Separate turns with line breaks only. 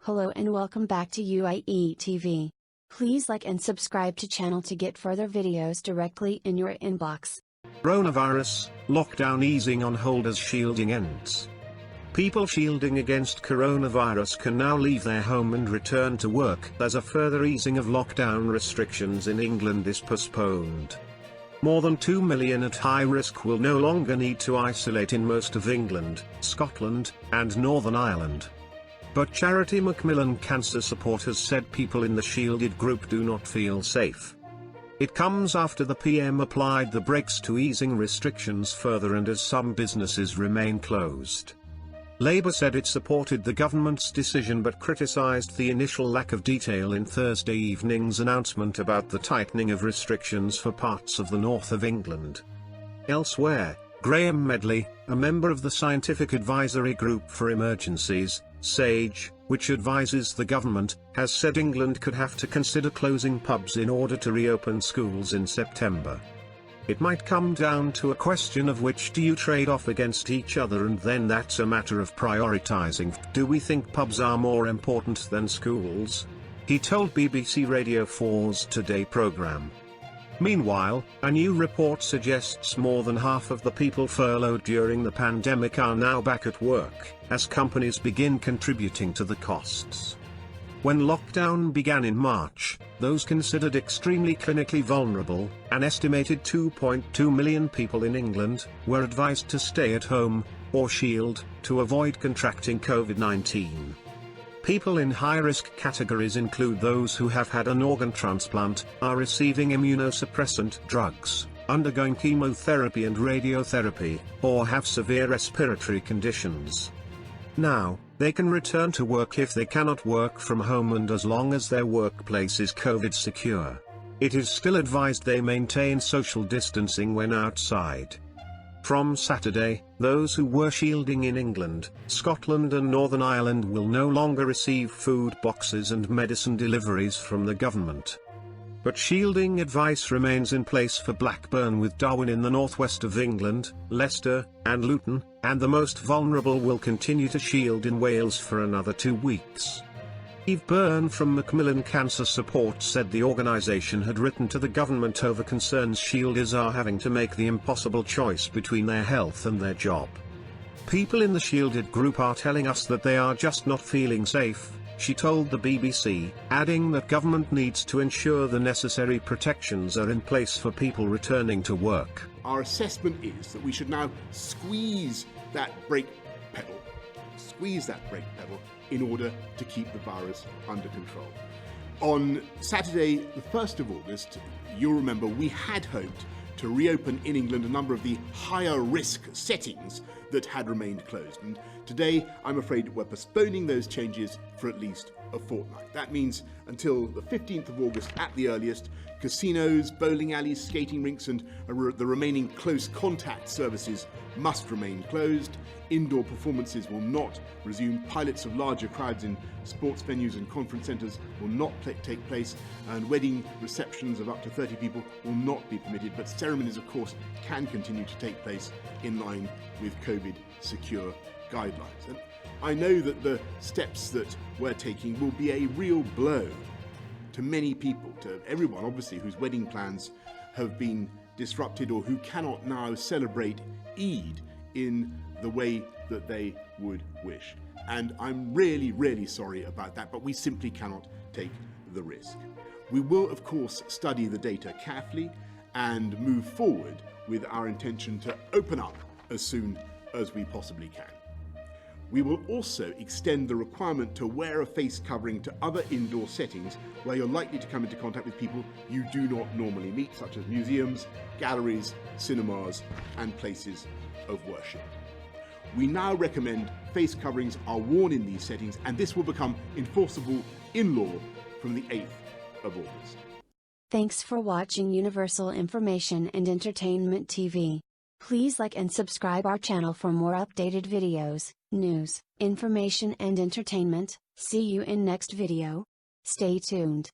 Hello and welcome back to UIE TV. Please like and subscribe to channel to get further videos directly in your inbox.
Coronavirus, lockdown easing on hold as shielding ends. People shielding against coronavirus can now leave their home and return to work as a further easing of lockdown restrictions in England is postponed. More than 2 million at high risk will no longer need to isolate in most of England, Scotland, and Northern Ireland. But charity Macmillan Cancer Support has said people in the shielded group do not feel safe. It comes after the PM applied the brakes to easing restrictions further and as some businesses remain closed. Labour said it supported the government's decision but criticised the initial lack of detail in Thursday evening's announcement about the tightening of restrictions for parts of the north of England. Elsewhere, Graham Medley, a member of the Scientific Advisory Group for Emergencies, SAGE, which advises the government, has said England could have to consider closing pubs in order to reopen schools in September. It might come down to a question of which do you trade off against each other, and then that's a matter of prioritising. Do we think pubs are more important than schools? He told BBC Radio 4's Today programme. Meanwhile, a new report suggests more than half of the people furloughed during the pandemic are now back at work, as companies begin contributing to the costs. When lockdown began in March, those considered extremely clinically vulnerable, an estimated 2.2 million people in England, were advised to stay at home, or shield, to avoid contracting COVID-19. People in high-risk categories include those who have had an organ transplant, are receiving immunosuppressant drugs, undergoing chemotherapy and radiotherapy, or have severe respiratory conditions. Now, they can return to work if they cannot work from home and as long as their workplace is COVID secure. It is still advised they maintain social distancing when outside. From Saturday, those who were shielding in England, Scotland and Northern Ireland will no longer receive food boxes and medicine deliveries from the government. But shielding advice remains in place for Blackburn, with Darwin in the northwest of England, Leicester, and Luton, and the most vulnerable will continue to shield in Wales for another 2 weeks. Steve Byrne from Macmillan Cancer Support said the organisation had written to the government over concerns shielders are having to make the impossible choice between their health and their job. People in the shielded group are telling us that they are just not feeling safe, she told the BBC, adding that government needs to ensure the necessary protections are in place for people returning to work.
Our assessment is that we should now squeeze that brake pedal in order to keep the virus under control. On Saturday, the 1st of August, you'll remember we had hoped to reopen in England a number of the higher risk settings that had remained closed. And today, I'm afraid we're postponing those changes for at least a fortnight. That means until the 15th of August at the earliest, casinos, bowling alleys, skating rinks and the remaining close contact services must remain closed. Indoor performances will not resume. Pilots of larger crowds in sports venues and conference centres will not take place, and wedding receptions of up to 30 people will not be permitted, but ceremonies of course can continue to take place in line with COVID secure guidelines. And I know that the steps that we're taking will be a real blow to many people, to everyone obviously whose wedding plans have been disrupted or who cannot now celebrate Eid in the way that they would wish. And I'm really, really sorry about that, but we simply cannot take the risk. We will, of course, study the data carefully and move forward with our intention to open up as soon as we possibly can. We will also extend the requirement to wear a face covering to other indoor settings where you're likely to come into contact with people you do not normally meet, such as museums, galleries, cinemas, and places of worship. We now recommend face coverings are worn in these settings, and this will become enforceable in law from the 8th of August.
Thanks for watching Universal Information and Entertainment TV. Please like and subscribe our channel for more updated videos, news, information and entertainment. See you in next video. Stay tuned.